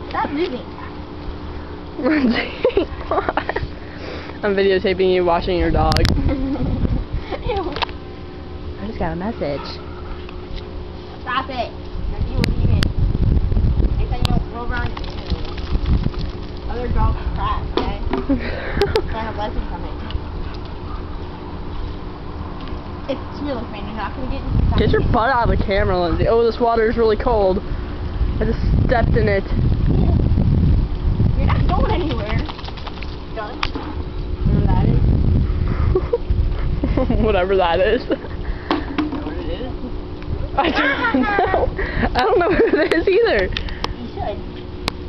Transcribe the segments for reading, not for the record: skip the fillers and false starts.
Stop moving. Lindsay, I'm videotaping you washing your dog. Ew. I just got a message. Stop it. Now you will leave it. Next time you don't roll around. Ew. Other dogs are crap, okay? Learn a lesson from it. It's really fun. You're not going to Get your butt out of the camera, Lindsay. Oh, this water is really cold. I just stepped in it. You're not going anywhere. Done. Whatever that is. Whatever that is. You know what it is? I don't know. I don't know what it is either. You should.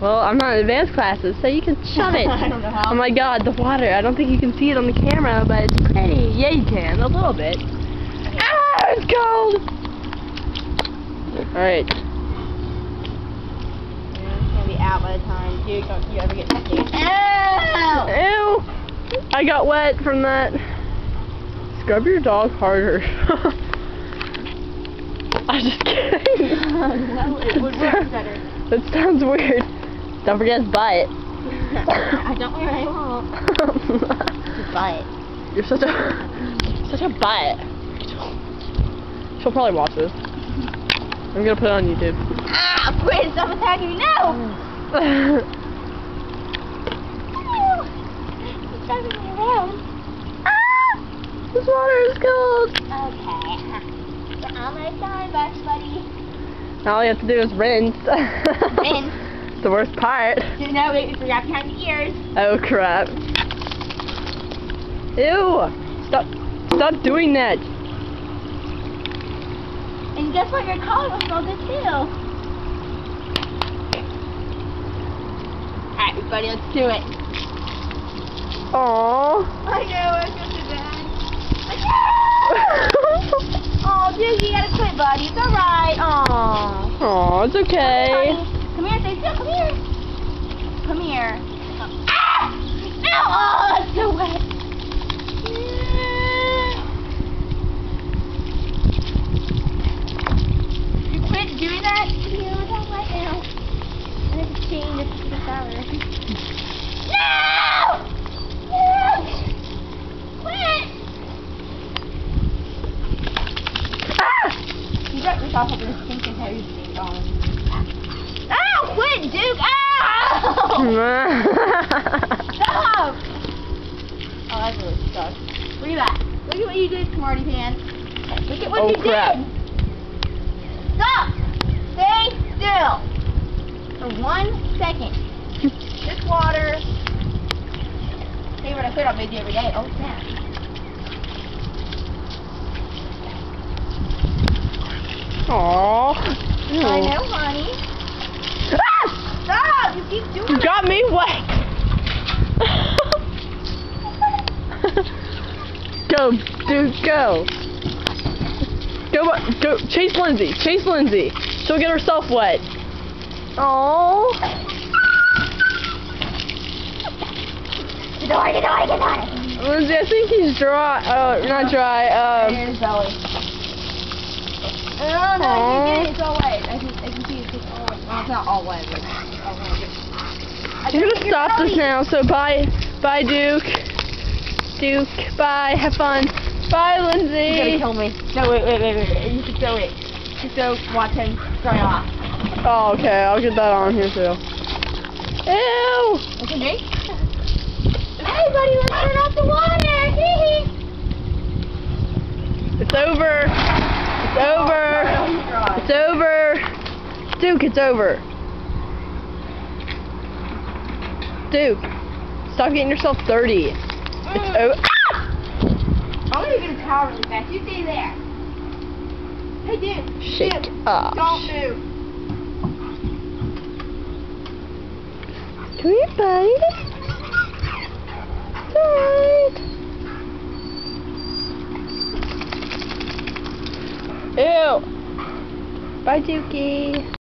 Well, I'm not in advanced classes, so you can shove it. I don't know how. Oh my god, the water. I don't think you can see it on the camera, but it's pretty. Yeah, you can. A little bit. Ah, it's cold! Alright. Yeah, it's going to be out by the time you ever get back in. Ew! I got wet from that. Scrub your dog harder. I'm just kidding. Well, it would work better. That sounds weird. Don't forget his butt. I don't worry, I won't. Just buy it. You're such a butt. She'll probably watch this. I'm gonna put it on YouTube. Ah, quit! Stop attacking me! No! It's driving me around. Ah! This water is cold. Okay. We're almost done, Bugs Buddy. Now all you have to do is rinse. Rinse. It's the worst part. No, wait, we forgot behind the ears. Oh crap. Ew! Stop doing that. And guess what? Your collar will smell good too. Alright, everybody, let's do it. Aww. I know, I feel so bad. Oh, dude, you gotta quit, buddy. It's alright. Aww. Aw, it's okay. Come here, stay still. Come here. Come here. Ah! No! Oh, that's so wet. You quit doing that? Yeah, I'm all wet now. I have to change it to the shower. No! No! Quit! Ah! You got yourself up in a stinking heavy thing going. Ow! Quit, Duke! Ow! Stop! Oh, that really sucks. Look at that. Look at what you did, Smarty Pants. Look at what you crap. did. Stop! Stay still. For 1 second. This water. Hey, what I put on video every day. Oh, snap. Aww. I know, honey. Ah! Stop! You keep doing You got me wet. Go, dude, go. Go, chase Lindsay. Chase Lindsay. She'll get herself wet. Aww. Get on. Lindsay, I think he's dry. Not dry. There's Zoe. Oh, no, you get it. It's all wet. I can see it's all wet. Well, it's not all wet, but it's all wet. I'm gonna stop this now, so bye, Duke. Duke, bye, have fun. Bye, Lindsay. You're gonna kill me. No, wait. You should throw it. Just go watch him dry off. Oh, okay, I'll get that on here too. Ew! You can drink? Hey, buddy, let's turn off the water. It's over. It's over. It's over. Duke, it's over. Duke, stop getting yourself dirty. It's over. Ah! I'm gonna get a towel really fast. You stay there. Hey, dude. Shake Dude, up. don't move. Come here, buddy. It's alright. Ew. Bye, Dukey.